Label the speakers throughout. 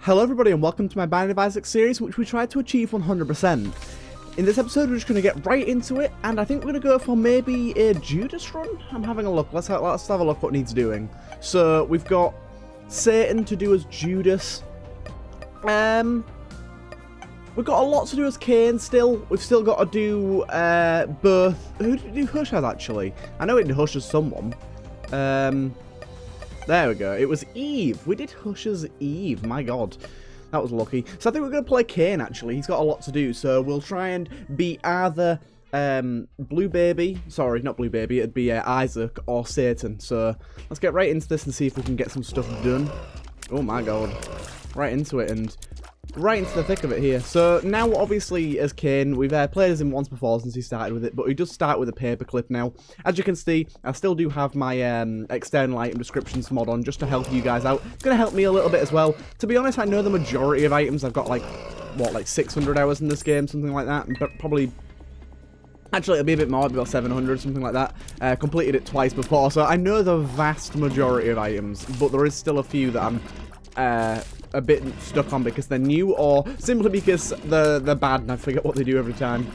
Speaker 1: Hello everybody and welcome to my Binding of Isaac series, which we tried to achieve 100%. In this episode we're just going to get right into it, and I think we're going to go for maybe a Judas run? I'm having a look, let's have a look what needs doing. So we've got Satan to do as Judas. We've got a lot to do as Cain still. We've still got to do Birth. Who did do Hush as actually? I know it did Hush as someone. There we go. It was Eve. We did Hush as Eve. My god. That was lucky. So I think we're going to play Cain, actually. He's got a lot to do. So we'll try and be either Blue Baby. Sorry, not Blue Baby. It'd be Isaac or Satan. So let's get right into this and see if we can get some stuff done. Oh my god. Right into it and right into the thick of it here. So now, obviously, as Cain, we've played as him once before since he started with it, but he does start with a paperclip now. As you can see, I still do have my external item descriptions mod on just to help you guys out. It's going to help me a little bit as well. To be honest, I know the majority of items. I've got like, what, like 600 hours in this game, something like that. But probably, actually, it'll be a bit more, about 700, something like that. Completed it twice before, so I know the vast majority of items, but there is still a few that I'm a bit stuck on because they're new, or simply because they're bad and I forget what they do every time.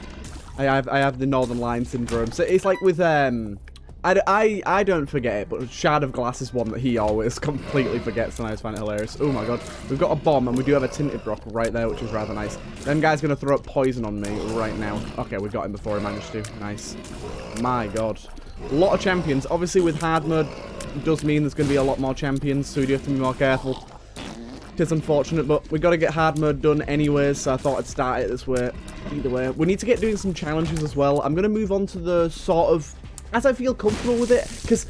Speaker 1: I have the Northern Line syndrome. So it's like with I don't forget it, but Shard of Glass is one that he always completely forgets, and I just find it hilarious. Oh my god, we've got a bomb and we do have a tinted rock right there, which is rather nice. Them guy's gonna throw up poison on me right now. Okay, we got him before he managed to. Nice. My god, a lot of champions. Obviously with hard mode does mean there's gonna be a lot more champions, so we do have to be more careful. It's unfortunate, but we got to get hard mode done anyways, so I thought I'd start it this way. Either way, we need to get doing some challenges as well. I'm going to move on to the sort of, as I feel comfortable with it, because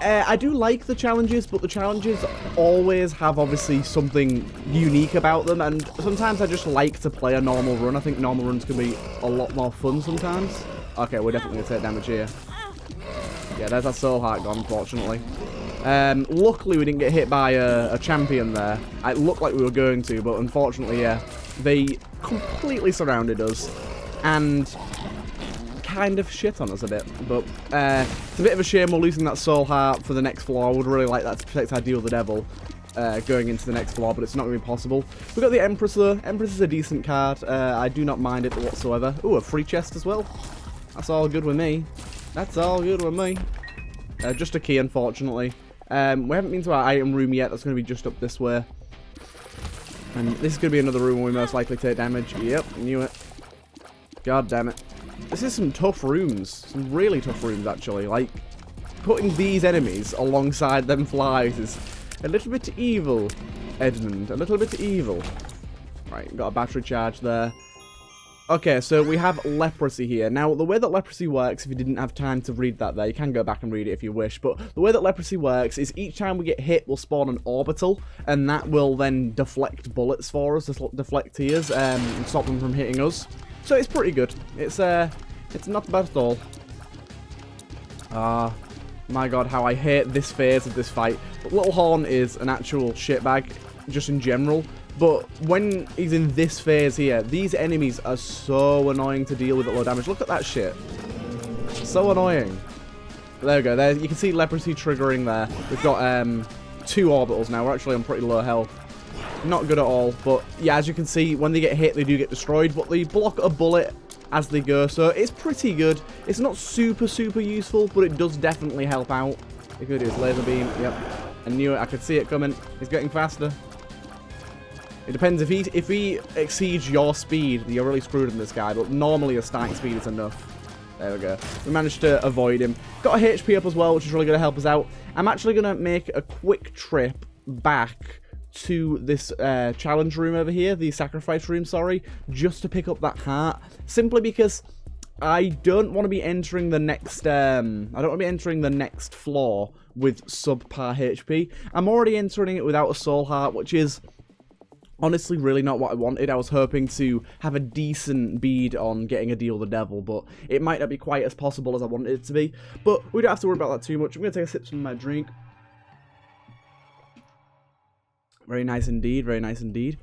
Speaker 1: I do like the challenges, but the challenges always have obviously something unique about them, and sometimes I just like to play a normal run. I think normal runs can be a lot more fun sometimes. Okay, we're definitely going to take damage here. Yeah, there's our soul heart gone, unfortunately. Luckily we didn't get hit by a champion there. It looked like we were going to, but unfortunately, yeah, they completely surrounded us and kind of shit on us a bit. But it's a bit of a shame we're losing that soul heart for the next floor. I would really like that to protect our deal with the devil going into the next floor, but it's not going to be possible. We've got the Empress though. Empress is a decent card. I do not mind it whatsoever. Ooh, a free chest as well. That's all good with me. That's all good with me. Just a key, unfortunately. We haven't been to our item room yet. That's going to be just up this way. And this is going to be another room where we most likely take damage. Yep, knew it. God damn it. This is some tough rooms. Some really tough rooms, actually. Like, putting these enemies alongside them flies is a little bit evil, Edmund. A little bit evil. Right, got a battery charge there. Okay, so we have leprosy here. Now, the way that leprosy works, if you didn't have time to read that there, you can go back and read it if you wish, but the way that leprosy works is each time we get hit, we'll spawn an orbital, and that will then deflect bullets for us, deflect tears, and stop them from hitting us. So it's pretty good. It's not bad at all. My god, how I hate this phase of this fight. But Little Horn is an actual shitbag, just in general. But when he's in this phase here, these enemies are so annoying to deal with at low damage. Look at that shit. So annoying. There we go. There, you can see leprosy triggering there. We've got 2 orbitals now. We're actually on pretty low health. Not good at all. But yeah, as you can see, when they get hit, they do get destroyed. But they block a bullet as they go. So it's pretty good. It's not super useful, but it does definitely help out. It could do his laser beam. Yep. I knew it. I could see it coming. He's getting faster. It depends, if he exceeds your speed, you're really screwed in this guy, but normally a starting speed is enough. There we go. We managed to avoid him. Got a HP up as well, which is really going to help us out. I'm actually going to make a quick trip back to this challenge room over here, the sacrifice room, sorry, just to pick up that heart. Simply because I don't want to be entering the next, I don't want to be entering the next floor with subpar HP. I'm already entering it without a soul heart, which is honestly really not what I wanted. I was hoping to have a decent bead on getting a deal with the devil, but it might not be quite as possible as I wanted it to be. But we don't have to worry about that too much. I'm going to take a sip from my drink. Very nice indeed, very nice indeed.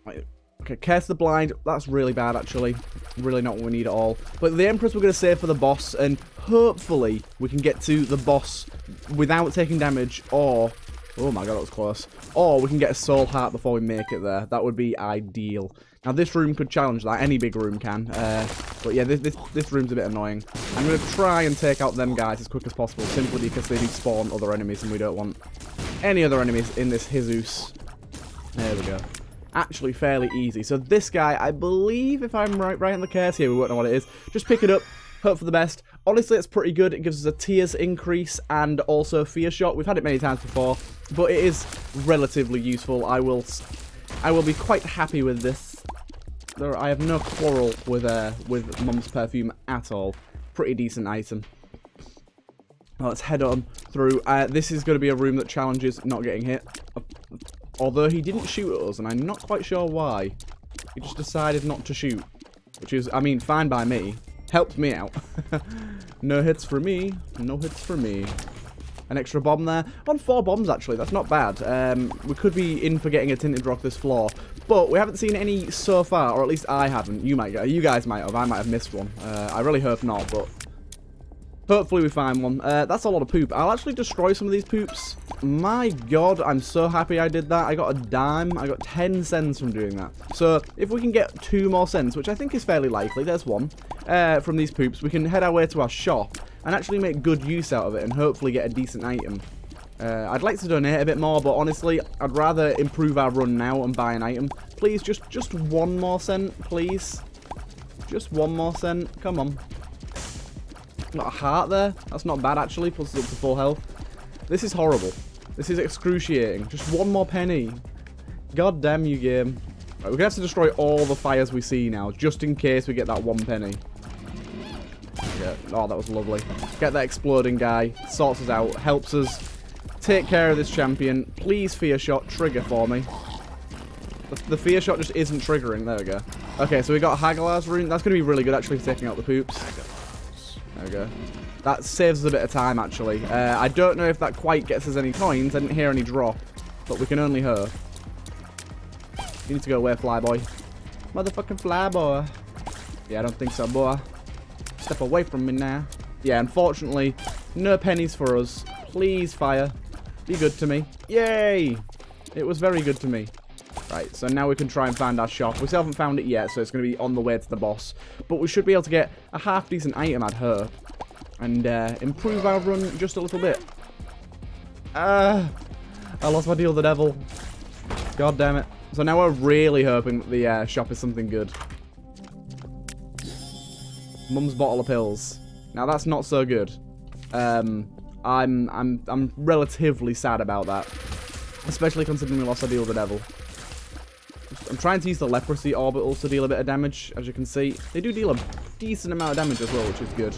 Speaker 1: Right. Okay, Curse the Blind. That's really bad, actually. Really not what we need at all. But the Empress we're going to save for the boss, and hopefully we can get to the boss without taking damage, or Oh my god, that was close. Or we can get a soul heart before we make it there. That would be ideal. Now, this room could challenge that. Any big room can. But yeah, this room's a bit annoying. I'm going to try and take out them guys as quick as possible, simply because they do spawn other enemies, and we don't want any other enemies in this Jesus. There we go. Actually, fairly easy. So this guy, I believe, if I'm right in the case here, we won't know what it is. Just pick it up. Hope for the best. Honestly, it's pretty good. It gives us a tears increase and also fear shot. We've had it many times before, but it is relatively useful. I will be quite happy with this. I have no quarrel with Mum's perfume at all. Pretty decent item. Well, let's head on through. This is going to be a room that challenges not getting hit. Although he didn't shoot at us, and I'm not quite sure why. He just decided not to shoot, which is, I mean, fine by me. Helped me out. No hits for me. No hits for me. An extra bomb there. On 4 bombs, actually. That's not bad. We could be in for getting a tinted rock this floor. But we haven't seen any so far, or at least I haven't. You guys might have. I might have missed one. I really hope not, but hopefully we find one. That's a lot of poop. I'll actually destroy some of these poops. My god, I'm so happy I did that. I got a dime. I got 10 cents from doing that. So if we can get 2 more cents, which I think is fairly likely, there's one, from these poops, we can head our way to our shop and actually make good use out of it and hopefully get a decent item. I'd like to donate a bit more, but honestly, I'd rather improve our run now and buy an item. Please, just 1 more cent, please. Just 1 more cent. Come on. Got a heart there. That's not bad, actually. Plus it's up to full health. This is horrible. This is excruciating. Just 1 more penny. God damn you, game. Right, we're going to have to destroy all the fires we see now, just in case we get that 1 penny. Yeah. Oh, that was lovely. Get that exploding guy. Sorts us out. Helps us take care of this champion. Please, fear shot, trigger for me. The fear shot just isn't triggering. There we go. Okay, so we got Hagglar's rune. That's going to be really good, actually, for taking out the poops. There we go. That saves us a bit of time, actually. I don't know if that quite gets us any coins. I didn't hear any drop, but we can only hope. You need to go away, flyboy. Motherfucking flyboy. Yeah, I don't think so, boy. Step away from me now. Yeah, unfortunately, no pennies for us. Please, fire. Be good to me. Yay! It was very good to me. Right, so now we can try and find our shop. We still haven't found it yet, so it's going to be on the way to the boss. But we should be able to get a half-decent item, I'd hope. And improve our run just a little bit. I lost my deal with the devil. God damn it. So now we're really hoping that the shop is something good. Mum's bottle of pills. Now that's not so good. I'm relatively sad about that. Especially considering we lost our deal with the devil. I'm trying to use the leprosy orbitals to deal a bit of damage, as you can see. They do deal a decent amount of damage as well, which is good.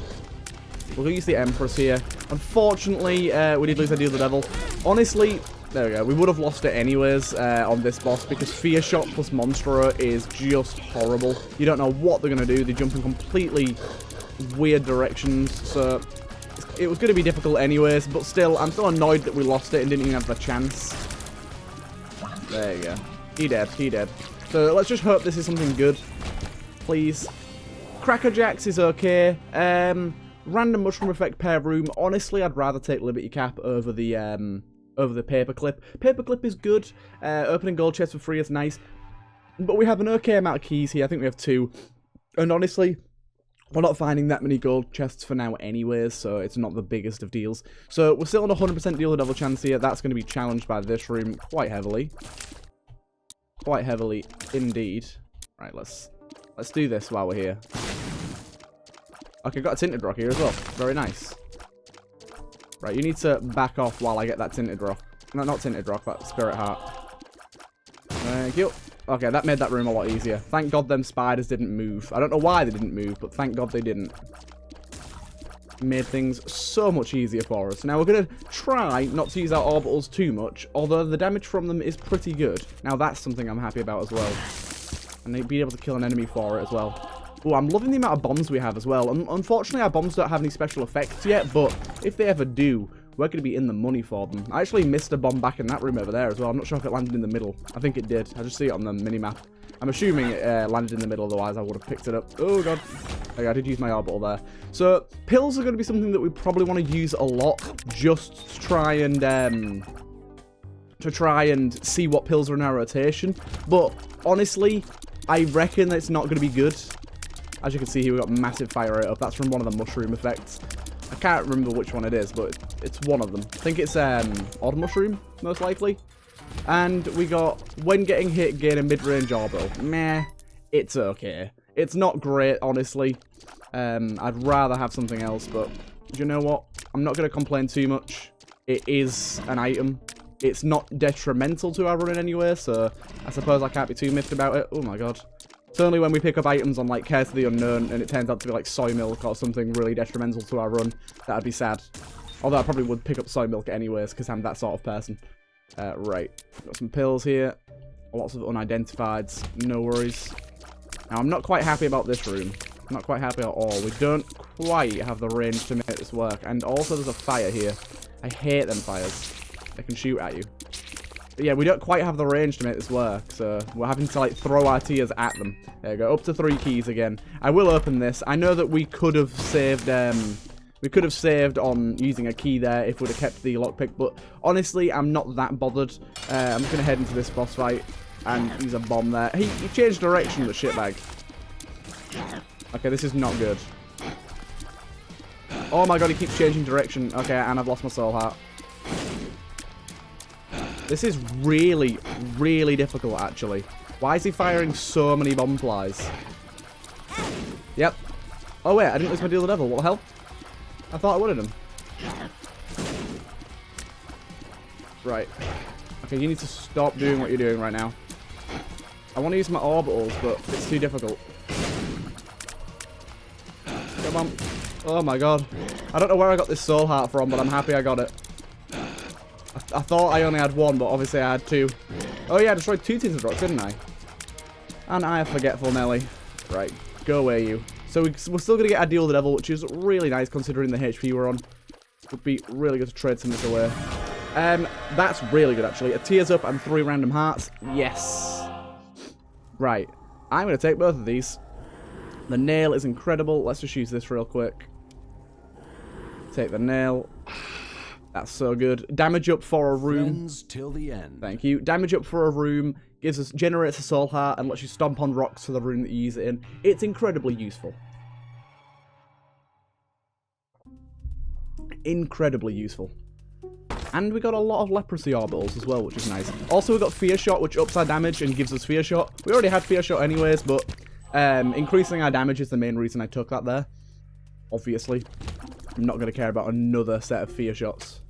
Speaker 1: We'll use the Empress here. Unfortunately, we did lose our deal with the devil. Honestly, there we go. We would have lost it anyways on this boss because Fear Shot plus Monstro is just horrible. You don't know what they're going to do. They jump in completely weird directions, so it was going to be difficult anyways, but still, I'm still annoyed that we lost it and didn't even have the chance. There you go. He dead. So let's just hope this is something good. Please. Cracker Jacks is okay. Random Mushroom Effect Pair Room. Honestly, I'd rather take Liberty Cap over the Paperclip. Paperclip is good. Opening gold chests for free is nice. But we have an okay amount of keys here. I think we have 2. And honestly, we're not finding that many gold chests for now anyways, so it's not the biggest of deals. So we're still on a 100% deal the devil chance here. That's going to be challenged by this room quite heavily. Quite heavily indeed. Right, let's do this while we're here. Okay, got a tinted rock here as well. Very nice. Right, you need to back off while I get that tinted rock. No, not tinted rock, that spirit heart. Thank you. Okay, that made that room a lot easier. Thank God them spiders didn't move. I don't know why they didn't move, but thank God they didn't. Made things so much easier for us. Now, we're going to try not to use our orbitals too much, although the damage from them is pretty good. Now, that's something I'm happy about as well. And they'd be able to kill an enemy for it as well. Oh, I'm loving the amount of bombs we have as well. Unfortunately, our bombs don't have any special effects yet, but if they ever do, we're going to be in the money for them. I actually missed a bomb back in that room over there as well. I'm not sure if it landed in the middle. I think it did. I just see it on the mini-map. I'm assuming it landed in the middle, otherwise I would have picked it up. Oh, God. Okay, I did use my orbital there. So, pills are going to be something that we probably want to use a lot, just to try and to try and see what pills are in our rotation. But honestly, I reckon that it's not going to be good. As you can see here, we've got massive fire rate up. That's from one of the mushroom effects. I can't remember which one it is, but it's one of them. I think it's odd mushroom, most likely. And we got, when getting hit, gain a mid-range orbital. Meh, it's okay. It's not great, honestly. I'd rather have something else, but you know what? I'm not going to complain too much. It is an item. It's not detrimental to our run in any way, so I suppose I can't be too miffed about it. Oh my god. It's only when we pick up items on, like, Care to the Unknown, and it turns out to be, like, soy milk or something really detrimental to our run, that'd be sad. Although I probably would pick up soy milk anyways, because I'm that sort of person. Right. Got some pills here. Lots of unidentifieds. No worries. Now, I'm not quite happy about this room. Not quite happy at all. We don't quite have the range to make this work. And also, there's a fire here. I hate them fires. They can shoot at you. But yeah, we don't quite have the range to make this work, so we're having to, like, throw our tears at them. There you go, up to 3 keys again. I will open this. I know that we could have saved, on using a key there if we'd have kept the lockpick, but honestly, I'm not that bothered. I'm just going to head into this boss fight and use a bomb there. He changed direction, the shitbag. Okay, this is not good. Oh my god, he keeps changing direction. Okay, and I've lost my soul heart. This is really, really difficult, actually. Why is he firing so many bomb flies? Yep. Oh, wait, I didn't lose my deal the devil. What the hell? I thought I would have done. Right. Okay, you need to stop doing what you're doing right now. I want to use my orbitals, but it's too difficult. Come on. Oh, my God. I don't know where I got this soul heart from, but I'm happy I got it. I thought I only had 1, but obviously I had 2. Oh yeah, I destroyed 2 tins of rocks, didn't I? And I have Forgetful Nelly. Right, go away, you. So we're still going to get our Deal with the Devil, which is really nice considering the HP we're on. Would be really good to trade some of this away. That's really good, actually. A Tears Up and 3 random hearts. Yes. Right, I'm going to take both of these. The nail is incredible. Let's just use this real quick. Take the nail. That's so good. Damage up for a room.
Speaker 2: Friends till the end.
Speaker 1: Thank you. Damage up for a room generates a soul heart and lets you stomp on rocks for the room that you use it in. It's incredibly useful. Incredibly useful. And we got a lot of leprosy orbitals as well, which is nice. Also, we got Fear Shot, which ups our damage and gives us Fear Shot. We already had Fear Shot anyways, but increasing our damage is the main reason I took that there. Obviously. I'm not going to care about another set of Fear Shots.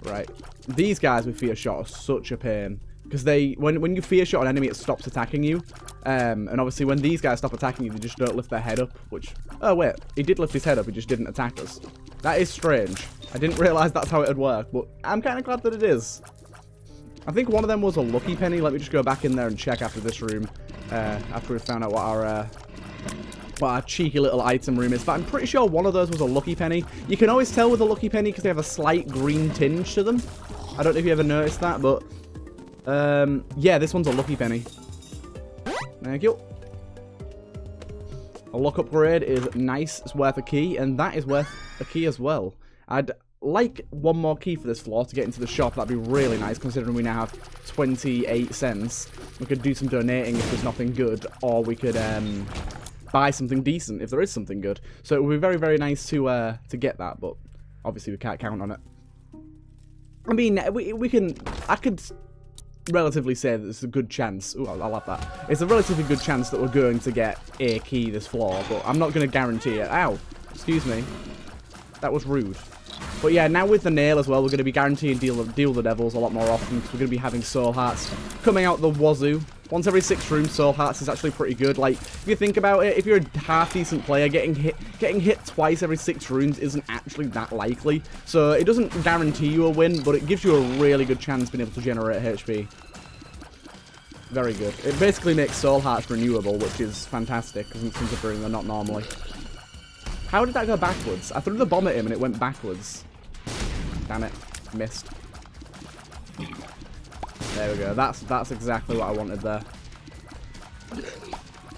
Speaker 1: Right. These guys with Fear Shot are such a pain. Because when you Fear Shot an enemy, it stops attacking you. And obviously when these guys stop attacking you, they just don't lift their head up. Which, oh wait, he did lift his head up, he just didn't attack us. That is strange. I didn't realise that's how it would work, but I'm kind of glad that it is. I think one of them was a lucky penny. Let me just go back in there and check after this room. After we've found out what our cheeky little item room is, but I'm pretty sure one of those was a lucky penny. You can always tell with a lucky penny because they have a slight green tinge to them. I don't know if you ever noticed that, but yeah, this one's a lucky penny. Thank you. A luck upgrade is nice. It's worth a key, and that is worth a key as well. I'd like 1 more key for this floor to get into the shop. That'd be really nice, considering we now have 28 cents. We could do some donating if there's nothing good, or we could buy something decent if there is something good. So it would be very, very nice to get that, but obviously we can't count on it. I mean, I could relatively say that there's a good chance. Ooh, I'll have that. It's a relatively good chance that we're going to get a key this floor, but I'm not going to guarantee it. Ow, excuse me. That was rude. But yeah, now with the nail as well, we're going to be guaranteeing deal the devils a lot more often, because we're going to be having soul hearts coming out the wazoo. Once every 6 rooms, soul hearts is actually pretty good. Like, if you think about it, if you're a half-decent player, getting hit twice every 6 rooms isn't actually that likely. So it doesn't guarantee you a win, but it gives you a really good chance being able to generate HP. Very good. It basically makes soul hearts renewable, which is fantastic, considering they're not normally. How did that go backwards? I threw the bomb at him and it went backwards. Damn it. Missed. There we go. That's exactly what I wanted there.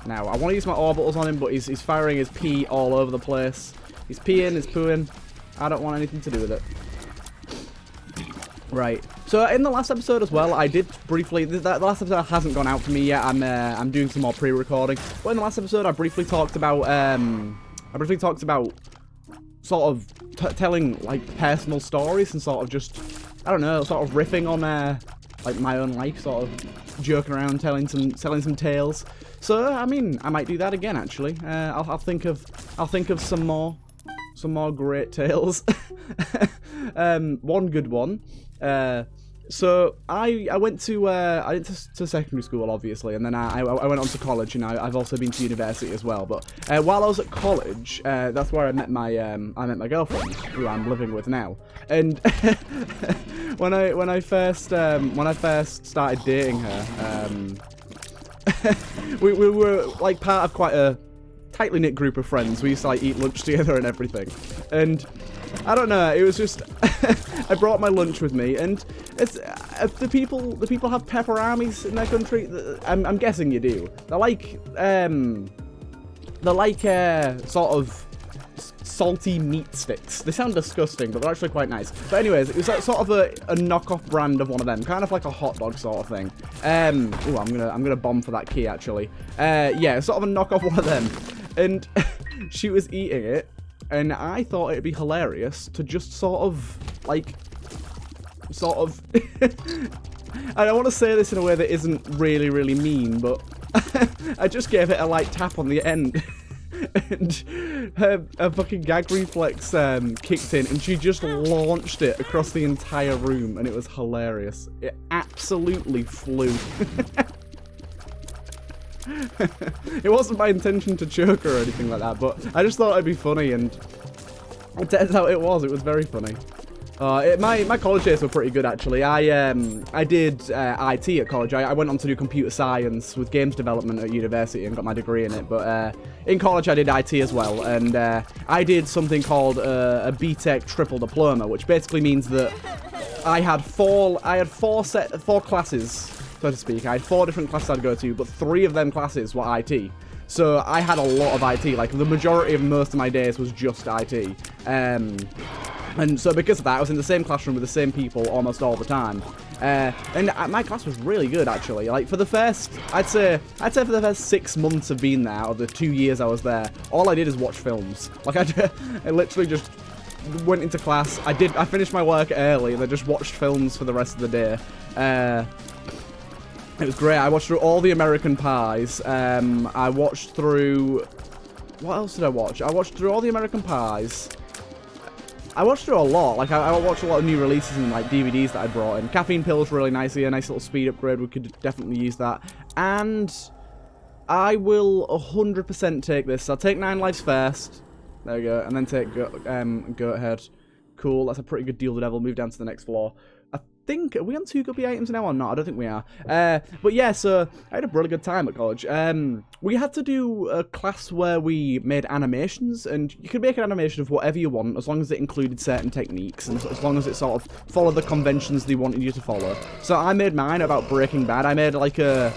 Speaker 1: Now, I want to use my orbitals on him, but he's firing his pee all over the place. He's peeing, he's pooing. I don't want anything to do with it. Right. So in the last episode as well, I did briefly. The last episode hasn't gone out for me yet. I'm doing some more pre-recording. But in the last episode, I briefly talked about sort of telling like personal stories and sort of just, I don't know, sort of riffing on like my own life, sort of joking around, telling some tales. So I mean, I might do that again actually. I'll think of some more great tales. One good one. So I went to secondary school obviously, and then I went on to college, and I've also been to university as well. But while I was at college, that's where I met my girlfriend, who I'm living with now. And when I first started dating her, we were like part of quite a tightly knit group of friends. We used to like eat lunch together and everything, and I don't know, it was just I brought my lunch with me, and it's the people have pepperonis in their country. I'm guessing you do. They're like sort of salty meat sticks. They sound disgusting, but they're actually quite nice. But anyways, it was like sort of a knockoff brand of one of them, kind of like a hot dog sort of thing. Ooh, I'm gonna bomb for that key actually. Yeah, sort of a knockoff one of them, and she was eating it. And I thought it'd be hilarious to just sort of I don't want to say this in a way that isn't really, really mean, but I just gave it a light tap on the end. And her fucking gag reflex kicked in, and she just launched it across the entire room, and it was hilarious. It absolutely flew. It wasn't my intention to choke her or anything like that, but I just thought it'd be funny, and it turns out it was very funny. My college days were pretty good actually. I did IT at college. I went on to do computer science with games development at university and got my degree in it, but in college I did IT as well, and I did something called a BTEC triple diploma, which basically means that I had four classes, so to speak. I had 4 different classes I'd go to, but 3 of them classes were IT. So I had a lot of IT. Like, the majority of most of my days was just IT. And so because of that, I was in the same classroom with the same people almost all the time. And my class was really good, actually. Like, for the first, I'd say for the first 6 months of being there, or the 2 years I was there, all I did is watch films. Like, I literally just went into class. I finished my work early, and I just watched films for the rest of the day. It was great. I watched through all the American Pies. I watched through... What else did I watch? I watched through all the American Pies. I watched through a lot. Like, I watched a lot of new releases and, like, DVDs that I brought in. Caffeine Pills really nice here. Nice little speed upgrade. We could definitely use that. And I will 100% take this. I'll take 9 lives first. There we go. And then take Goat Head. Cool. That's a pretty good deal, the devil. Move down to the next floor. Are we on 2 guppy items now or not? I don't think we are. But yeah, so I had a really good time at college. We had to do a class where we made animations, and you could make an animation of whatever you want, as long as it included certain techniques, and as long as it sort of followed the conventions they wanted you to follow. So I made mine about Breaking Bad. I made like an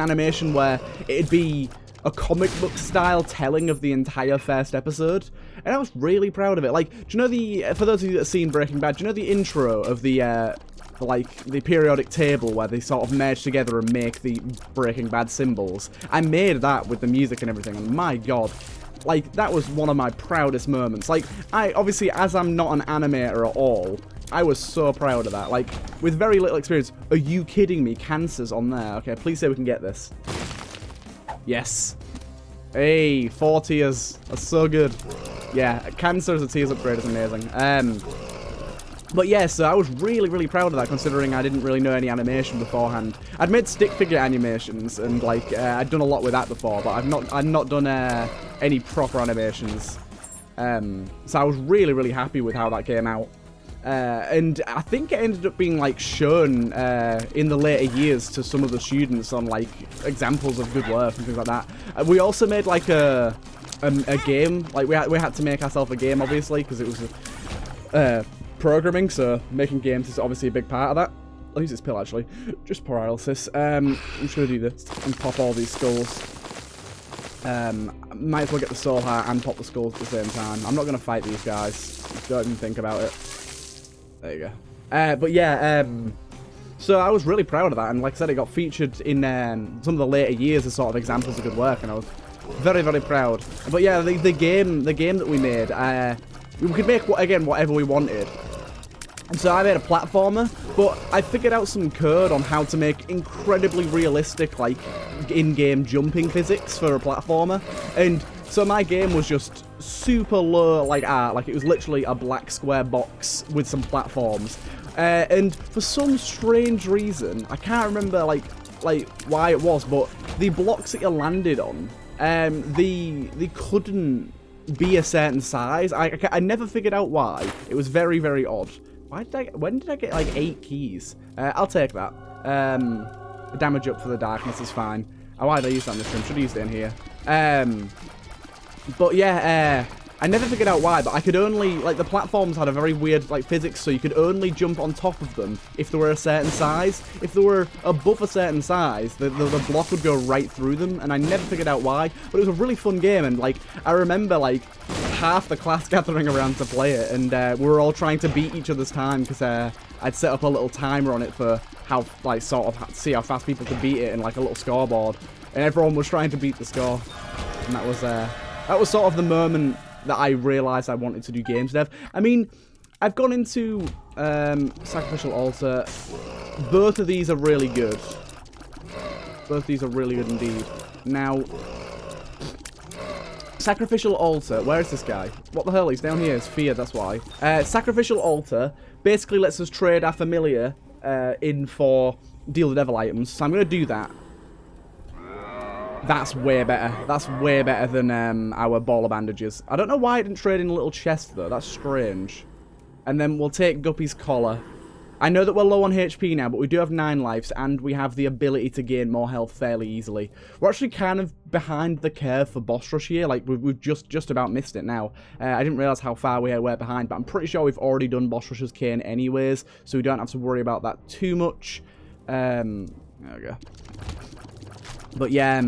Speaker 1: animation where it'd be a comic book style telling of the entire first episode, and I was really proud of it. Like, do you know for those of you that have seen Breaking Bad, do you know the intro of the periodic table where they sort of merge together and make the Breaking Bad symbols? I made that with the music and everything, and my god, like, that was one of my proudest moments. Like, obviously, as I'm not an animator at all, I was so proud of that. Like, with very little experience. Are you kidding me? Cancer's on there. Okay, please say we can get this. Yes. Hey, 4 tiers. That's so good. Yeah, Cancer as a tiers upgrade is amazing. But yeah, so I was really, really proud of that, considering I didn't really know any animation beforehand. I'd made stick figure animations, and like I'd done a lot with that before, but I've not done any proper animations. So I was really, really happy with how that came out. And I think it ended up being like shown in the later years to some of the students on like examples of good work and things like that. We also made like a game. Like we had to make ourselves a game, obviously, because it was programming. So making games is obviously a big part of that. I'll use this pill actually, just paralysis. I'm just gonna do this and pop all these skulls. Might as well get the soul heart and pop the skulls at the same time. I'm not gonna fight these guys. Don't even think about it. There you go. But yeah, so I was really proud of that, and like I said, it got featured in some of the later years as sort of examples of good work, and I was very, very proud. But yeah, the game that we made, we could make, again, whatever we wanted. And so I made a platformer, but I figured out some code on how to make incredibly realistic, like, in-game jumping physics for a platformer. And so my game was just super low, like art, like it was literally a black square box with some platforms. And for some strange reason, I can't remember, like why it was, but the blocks that you landed on, they couldn't be a certain size. I never figured out why. It was very, very odd. When did I get, like, 8 keys? I'll take that. The damage up for the darkness is fine. Oh, why did I use that in this room? Should have used it in here. But yeah, I never figured out why, but I could only, like, the platforms had a very weird, like, physics, so you could only jump on top of them if they were a certain size. If they were above a certain size, the block would go right through them, and I never figured out why. But it was a really fun game, and, like, I remember, like, half the class gathering around to play it, and we were all trying to beat each other's time, because I'd set up a little timer on it for how, like, sort of see how fast people could beat it, and, like, a little scoreboard. And everyone was trying to beat the score. And that was sort of the moment that I realised I wanted to do games dev. I mean, I've gone into Sacrificial Altar. Both of these are really good. Both of these are really good indeed. Now, Sacrificial Altar, where is this guy? What the hell? He's down here. It's feared, that's why. Sacrificial Altar basically lets us trade our familiar in for Deal the Devil items. So I'm going to do that. That's way better. That's way better than our ball of bandages. I don't know why I didn't trade in a little chest, though. That's strange. And then we'll take Guppy's collar. I know that we're low on HP now, but we do have 9 lives, and we have the ability to gain more health fairly easily. We're actually kind of behind the curve for boss rush here. Like, we've just about missed it now. I didn't realise how far we were behind, but I'm pretty sure we've already done boss rush's cane anyways, so we don't have to worry about that too much. There we go. But yeah,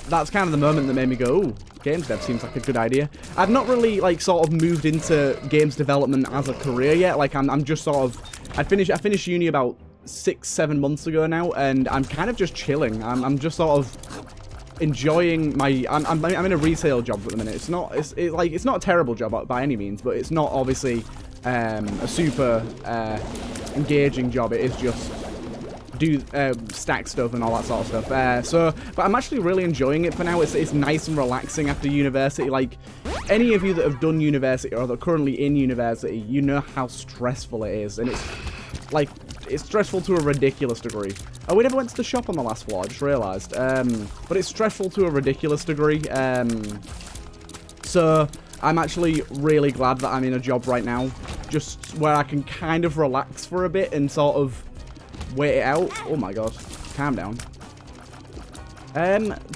Speaker 1: that's kind of the moment that made me go, ooh, games dev seems like a good idea. I've not really, like, sort of moved into games development as a career yet. Like, I'm just sort of, I finished uni about 6-7 months ago now, and I'm kind of just chilling. I'm just sort of enjoying my, I'm in a retail job at the minute. It's not a terrible job by any means, but it's not obviously a super engaging job. It is just do stack stuff and all that sort of stuff. But I'm actually really enjoying it for now. It's nice and relaxing after university. Like, any of you that have done university or that are currently in university, you know how stressful it is, and it's like, it's stressful to a ridiculous degree. Oh, we never went to the shop on the last floor, I just realised. But it's stressful to a ridiculous degree. So I'm actually really glad that I'm in a job right now, just where I can kind of relax for a bit and sort of wait it out. Oh my god. Calm down.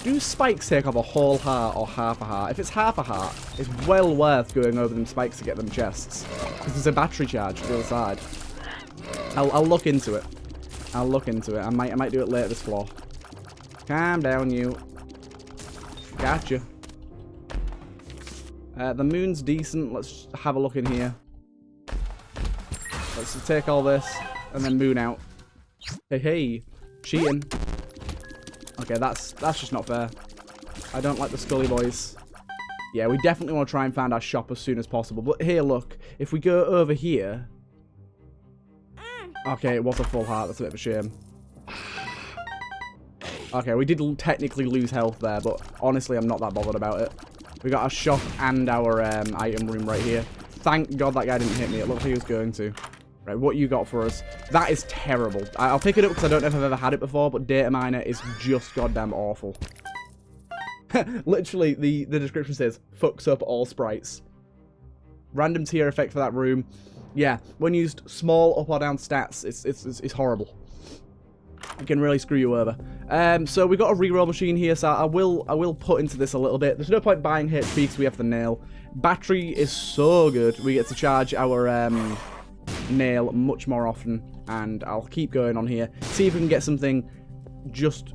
Speaker 1: Do spikes take off a whole heart or half a heart? If it's half a heart, it's well worth going over them spikes to get them chests. Because there's a battery charge to the other side. I'll look into it. I'll look into it. I might do it later this floor. Calm down, you. Gotcha. The moon's decent. Let's have a look in here. Let's take all this and then moon out. Hey, cheating. Okay, that's just not fair. I don't like the Scully boys. Yeah, we definitely want to try and find our shop as soon as possible. But here, look, if we go over here. Okay, it was a full heart. That's a bit of a shame. Okay, we did technically lose health there, but honestly, I'm not that bothered about it. We got our shop and our item room right here. Thank God that guy didn't hit me. It looked like he was going to. Right, what you got for us? That is terrible. I'll pick it up because I don't know if I've ever had it before, but data miner is just goddamn awful. Literally, the description says, fucks up all sprites. Random tier effect for that room. Yeah, when used small up or down stats, it's horrible. It can really screw you over. So we got a reroll machine here, so I will put into this a little bit. There's no point buying HP because we have the nail. Battery is so good. We get to charge our nail much more often, and I'll keep going on here. See if we can get something just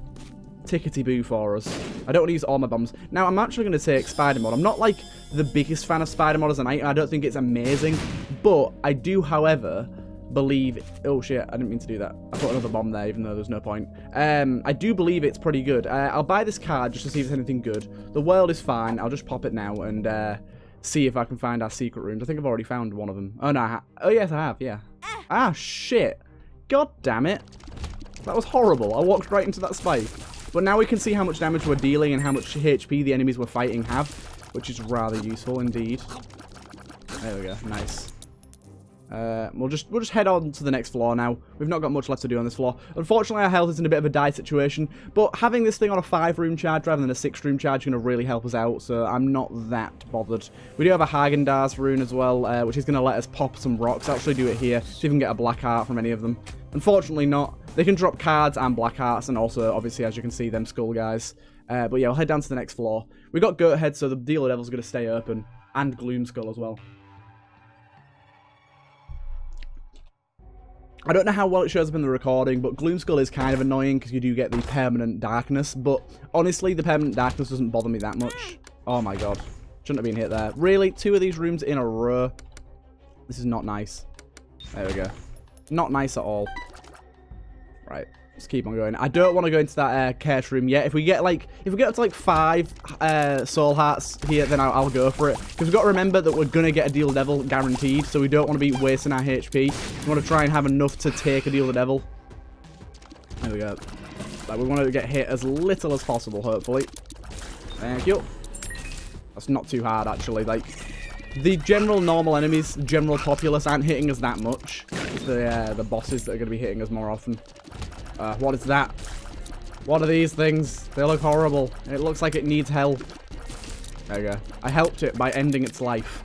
Speaker 1: tickety-boo for us. I don't want to use all my bombs. Now, I'm actually going to take Spider Mod. I'm not, like, the biggest fan of Spider Mod as an item. I don't think it's amazing, But I do, however, believe... Oh, shit, I didn't mean to do that. I put another bomb there, even though there's no point. I do believe it's pretty good. I'll buy this card just to see if there's anything good. The world is fine. I'll just pop it now and see if I can find our secret rooms. I think I've already found one of them. Oh, no. Oh, yes, I have, yeah. Ah, shit. God damn it. That was horrible. I walked right into that spike. But now we can see how much damage we're dealing and how much HP the enemies we're fighting have, which is rather useful indeed. There we go. Nice. We'll just head on to the next floor now. We've not got much left to do on this floor. Unfortunately, our health is in a bit of a die situation, but having this thing on a 5-room charge rather than a 6-room charge is going to really help us out, so I'm not that bothered. We do have a Haagen-Dazs rune as well, which is going to let us pop some rocks. I'll actually do it here, see if we can get a black heart from any of them. Unfortunately not. They can drop cards and black hearts, and also, obviously, as you can see, them skull guys. But yeah, we'll head down to the next floor. We've got Goat Head, so the Dealer Devil's going to stay open, and Gloom Skull as well. I don't know how well it shows up in the recording, but Gloom Skull is kind of annoying because you do get the permanent darkness, but honestly, the permanent darkness doesn't bother me that much. Oh my god. Shouldn't have been hit there. Really? 2 of these rooms in a row? This is not nice. There we go. Not nice at all. Right. Let's keep on going. I don't want to go into that cache room yet. If we get up to like 5 soul hearts here, then I'll go for it. Because we've got to remember that we're going to get a Deal the Devil guaranteed. So we don't want to be wasting our HP. We want to try and have enough to take a Deal the Devil. There we go. Like, we want to get hit as little as possible, hopefully. Thank you. That's not too hard, actually. Like, the general normal enemies, general populace, aren't hitting us that much. It's the bosses that are going to be hitting us more often. What is that? What are these things? They look horrible. It looks like it needs help. There we go. I helped it by ending its life.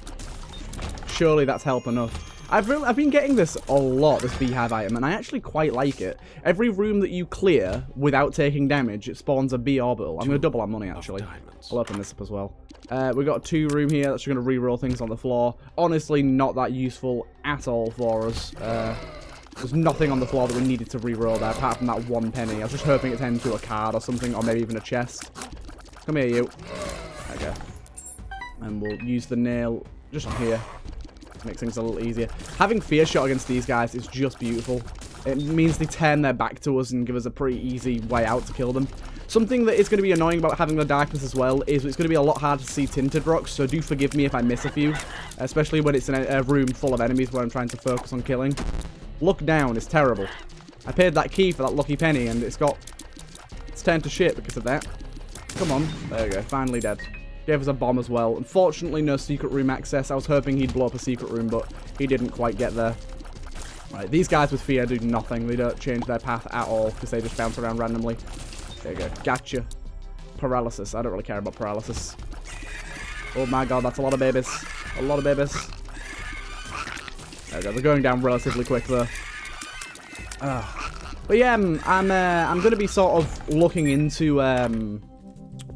Speaker 1: Surely that's help enough. I've been getting this a lot, this beehive item, and I actually quite like it. Every room that you clear without taking damage, it spawns a bee orbital. I'm going to double our money, actually. I'll open this up as well. We've got a 2-room here that's going to re-roll things on the floor. Honestly, not that useful at all for us. There's nothing on the floor that we needed to re-roll there, apart from that 1 penny. I was just hoping it turned into a card or something, or maybe even a chest. Come here, you. Okay. And we'll use the nail just here. Makes things a little easier. Having Fear Shot against these guys is just beautiful. It means they turn their back to us and give us a pretty easy way out to kill them. Something that is going to be annoying about having the darkness as well is it's going to be a lot harder to see tinted rocks, so do forgive me if I miss a few. Especially when it's in a room full of enemies where I'm trying to focus on killing. Look down, it's terrible. I paid that key for that lucky penny and it's turned to shit because of that. Come on. There we go, finally dead. Gave us a bomb as well. Unfortunately, no secret room access. I was hoping he'd blow up a secret room, but he didn't quite get there. Right, these guys with fear do nothing. They don't change their path at all because they just bounce around randomly. There you go. Gotcha. Paralysis. I don't really care about paralysis. Oh my god, that's a lot of babies. A lot of babies. There we go. They're going down relatively quick though. But yeah, I'm going to be sort of looking into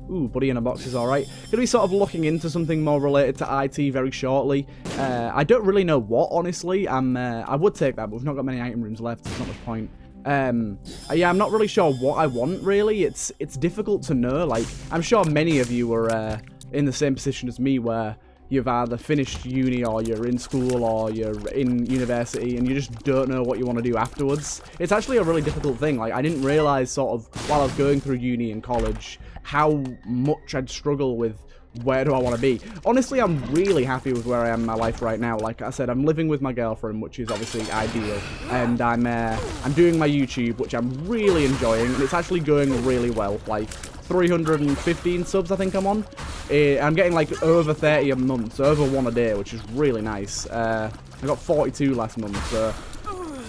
Speaker 1: ooh, Buddy in a Box is alright. Gonna be sort of looking into something more related to IT very shortly. I don't really know what, honestly. I would take that, but we've not got many item rooms left. There's not much point. Yeah, I'm not really sure what I want, really. It's difficult to know. Like, I'm sure many of you are in the same position as me, where you've either finished uni or you're in school or you're in university and you just don't know what you want to do afterwards. It's actually a really difficult thing. Like, I didn't realise sort of while I was going through uni and college how much I'd struggle with where do I want to be. Honestly, I'm really happy with where I am in my life right now. Like I said, I'm living with my girlfriend, which is obviously ideal, and I'm doing my YouTube, which I'm really enjoying, and it's actually going really well. Like 315 subs, I think I'm on. I'm getting like over 30 a month, so over 1 a day, which is really nice. I got 42 last month, so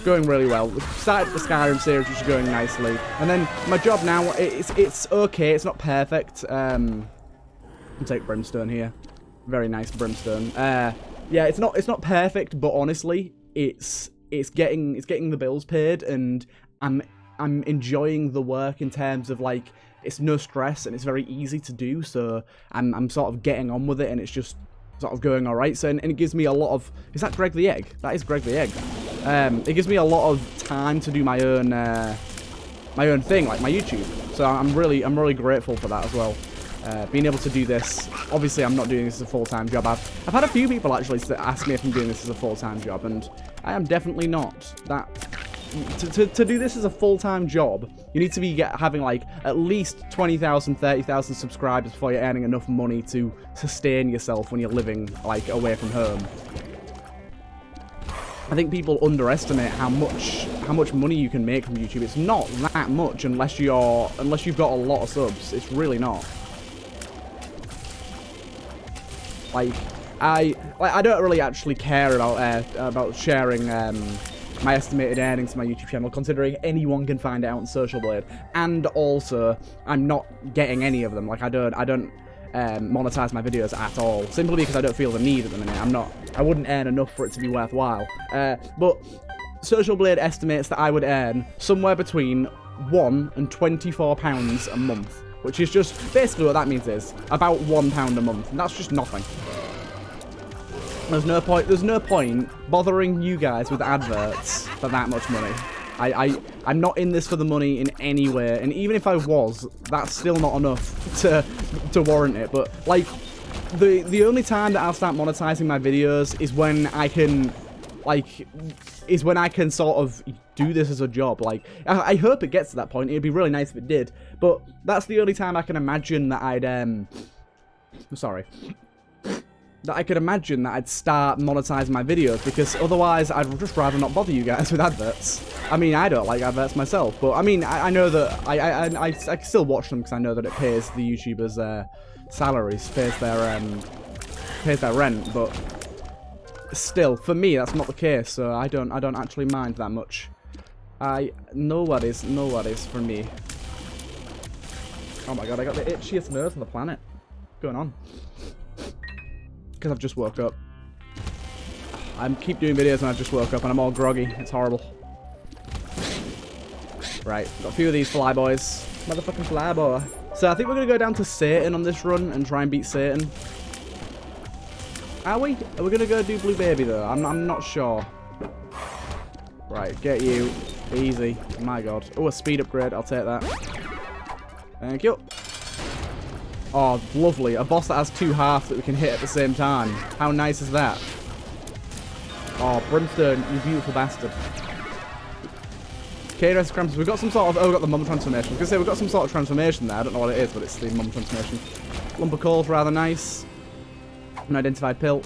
Speaker 1: going really well. We started the Skyrim series, which is going nicely, and then my job now, it's okay. It's not perfect. I'll take Brimstone here. Very nice Brimstone. Yeah, it's not perfect, but honestly, it's getting the bills paid, and I'm enjoying the work in terms of like it's no stress and it's very easy to do. So I'm sort of getting on with it, and it's just sort of going all right. So and it gives me a lot of. Is that Greg the Egg? That is Greg the Egg. It gives me a lot of time to do my own thing, like my YouTube. So I'm really grateful for that as well. being able to do this. Obviously, I'm not doing this as a full-time job. I've had a few people actually ask me if I'm doing this as a full-time job, and I am definitely not. To do this as a full-time job, you need to be having like at least 20,000, 30,000 subscribers before you're earning enough money to sustain yourself when you're living like away from home. I think people underestimate how much money you can make from YouTube. It's not that much unless you've got a lot of subs. It's really not. Like I don't really actually care about sharing my estimated earnings to my YouTube channel, considering anyone can find it out on Social Blade, and also I'm not getting any of them. Like I don't monetize my videos at all, simply because I don't feel the need at the minute. I wouldn't earn enough for it to be worthwhile. But Social Blade estimates that I would earn somewhere between £1 and £24 a month, which is just basically what that means is about £1 a month, and that's just nothing. There's no point bothering you guys with adverts for that much money. I'm not in this for the money in any way, and even if I was, that's still not enough to warrant it. But like, the only time that I'll start monetizing my videos is when I can sort of do this as a job. Like, I hope it gets to that point. It'd be really nice if it did, but that's the only time I can imagine that I'd start monetizing my videos, because otherwise I'd just rather not bother you guys with adverts. I mean, I don't like adverts myself, but I mean, I know that I still watch them because I know that it pays the YouTubers' salaries, pays their rent, but still, for me, that's not the case, so I don't actually mind that much. No worries for me. Oh my god, I got the itchiest nose on the planet. What's going on? Because I've just woke up. I keep doing videos and I've just woke up and I'm all groggy. It's horrible. Right, got a few of these flyboys. Motherfucking flyboy. So I think we're going to go down to Satan on this run and try and beat Satan. Are we? Are we going to go do Blue Baby though? I'm not sure. Right, get you. Easy. My god. Oh, a speed upgrade. I'll take that. Thank you. Oh, lovely. A boss that has two halves that we can hit at the same time. How nice is that? Oh, Brimstone, you beautiful bastard. KRS Cramps, we've got some sort of... Oh, we've got the mum transformation. I was going to say, we've got some sort of transformation there. I don't know what it is, but it's the mum transformation. Lump of coal's rather nice. Unidentified pill.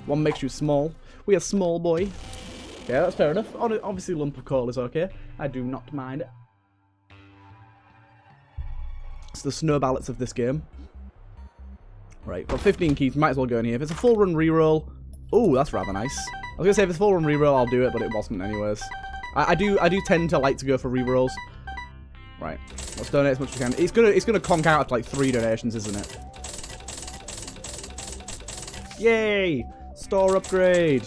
Speaker 1: One makes you small. We are small boy. Yeah, that's fair enough. Obviously, lump of coal is okay. I do not mind it. It's the snow ballots of this game. Right, got 15 keys. Might as well go in here. If it's a full run reroll... Oh, that's rather nice. I was going to say, if it's a full run reroll, I'll do it, but it wasn't anyways. I do tend to like to go for rerolls. Right, let's donate as much as we can. It's gonna conk out after like 3 donations, isn't it? Yay! Store upgrade.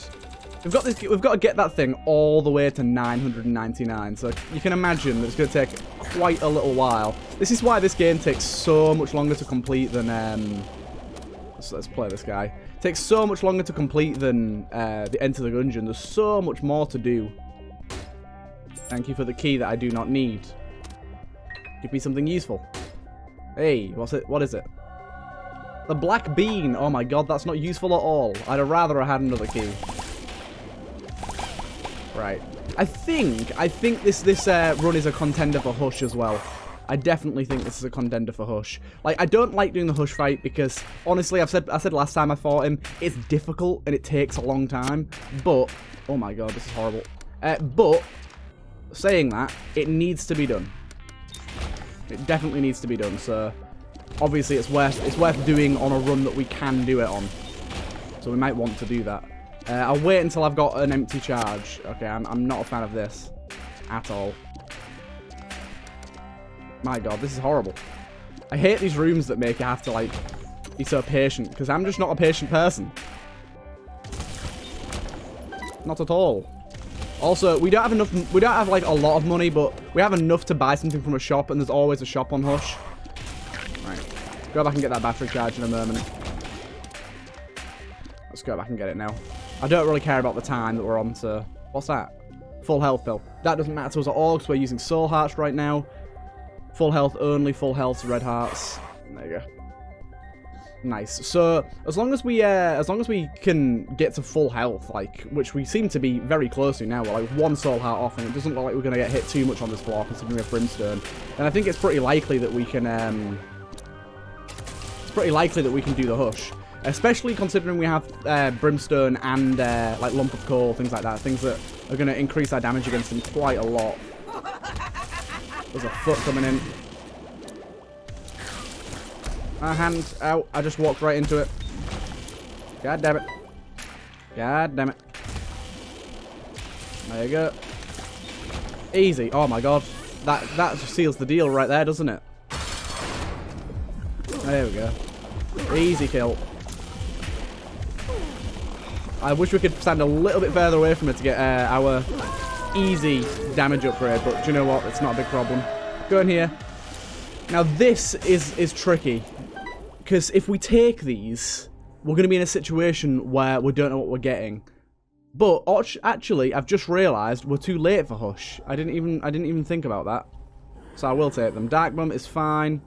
Speaker 1: We've got to get that thing all the way to 999. So you can imagine that it's gonna take quite a little while. This is why this game takes so much longer to complete than let's play this guy. It takes so much longer to complete than the Enter the Gungeon. There's so much more to do. Thank you for the key that I do not need. Give me something useful. Hey, what's it? What is it? The black bean. Oh my god, that's not useful at all. I'd have rather have had another key. Right. I think this run is a contender for Hush as well. I definitely think this is a contender for Hush. Like, I don't like doing the Hush fight because, honestly, I said last time I fought him, it's difficult and it takes a long time. But, oh my god, this is horrible. But, saying that, it needs to be done. It definitely needs to be done, so obviously it's worth doing on a run that we can do it on. So we might want to do that. I'll wait until I've got an empty charge. Okay, I'm not a fan of this at all. My god, this is horrible. I hate these rooms that make you have to, like, be so patient, because I'm just not a patient person. Not at all. Also, we don't have like a lot of money, but we have enough to buy something from a shop, and there's always a shop on Hush. Right. Go back and get that battery charge in a moment. Let's go back and get it now. I don't really care about the time that we're on, so... What's that? Full health pill. That doesn't matter to us at all, because we're using soul hearts right now. Full health only, full health, red hearts. There you go. Nice. So as long as we can get to full health, like, which we seem to be very close to now, we're like 1 soul heart off, and it doesn't look like we're gonna get hit too much on this floor considering we have brimstone. And I think it's pretty likely that we can do the hush, especially considering we have brimstone and like lump of coal, things like that, things that are gonna increase our damage against him quite a lot. There's a foot coming in. My hand out. I just walked right into it. God damn it. God damn it. There you go. Easy. Oh my god. That just seals the deal right there, doesn't it? There we go. Easy kill. I wish we could stand a little bit further away from it to get our easy damage upgrade, but do you know what? It's not a big problem. Go in here. Now this is tricky, because if we take these, we're going to be in a situation where we don't know what we're getting. But actually, I've just realised we're too late for Hush. I didn't even think about that. So I will take them. Dark Bum is fine.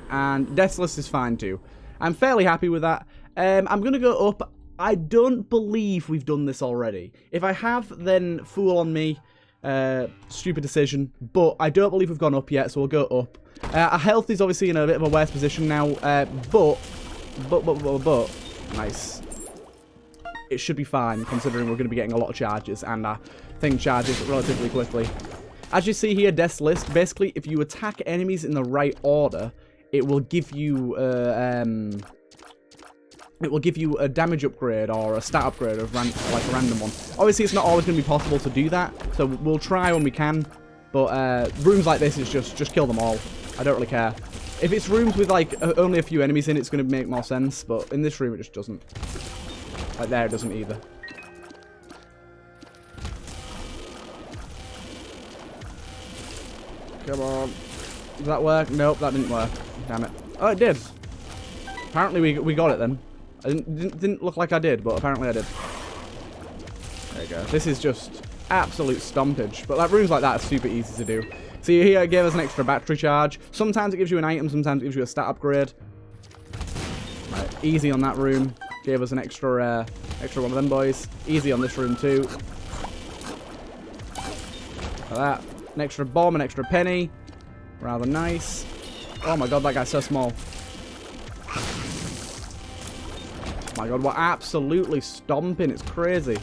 Speaker 1: And Deathless is fine too. I'm fairly happy with that. I'm going to go up. I don't believe we've done this already. If I have, then fool on me. Stupid decision. But I don't believe we've gone up yet, so we'll go up. Our health is obviously in a bit of a worse position now. But. Nice. It should be fine, considering we're going to be getting a lot of charges. And our thing charges relatively quickly. As you see here, Death's List. Basically, if you attack enemies in the right order, it will give you a damage upgrade or a stat upgrade of like a random one. Obviously, it's not always going to be possible to do that, so we'll try when we can. But rooms like this is just kill them all. I don't really care. If it's rooms with like only a few enemies in, it's going to make more sense. But in this room, it just doesn't. Like there, it doesn't either. Come on. Does that work? Nope, that didn't work. Damn it. Oh, it did. Apparently we got it then. I didn't look like I did, but apparently I did. There you go. This is just absolute stompage. But like rooms like that are super easy to do. See here, it gave us an extra battery charge. Sometimes it gives you an item, sometimes it gives you a stat upgrade. Right, easy on that room. Gave us an extra one of them boys. Easy on this room too. Like that. An extra bomb, an extra penny. Rather nice. Oh my god, that guy's so small. Oh my god, we're absolutely stomping. It's crazy.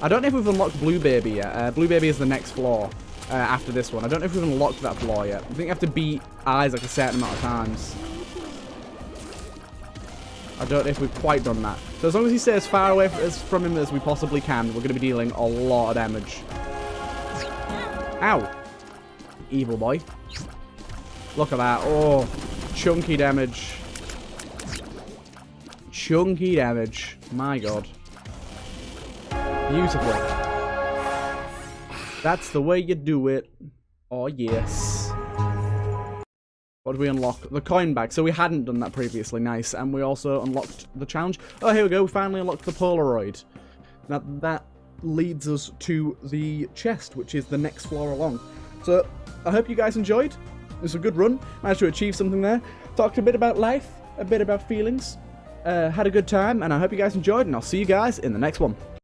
Speaker 1: I don't know if we've unlocked Blue Baby yet. Blue Baby is the next floor after this one. I don't know if we've unlocked that floor yet. I think you have to beat Isaac a certain amount of times. I don't know if we've quite done that. So as long as he stays as far away from him as we possibly can, we're going to be dealing a lot of damage. Ow. Evil boy. Look at that. Oh, chunky damage. Chunky damage. My god. Beautiful. That's the way you do it. Oh, yes. What did we unlock? The coin bag. So we hadn't done that previously. Nice. And we also unlocked the challenge. Oh, here we go. We finally unlocked the Polaroid. Now, that leads us to the chest, which is the next floor along. So, I hope you guys enjoyed. It was a good run. Managed to achieve something there. Talked a bit about life, a bit about feelings. Had a good time, and I hope you guys enjoyed, and I'll see you guys in the next one.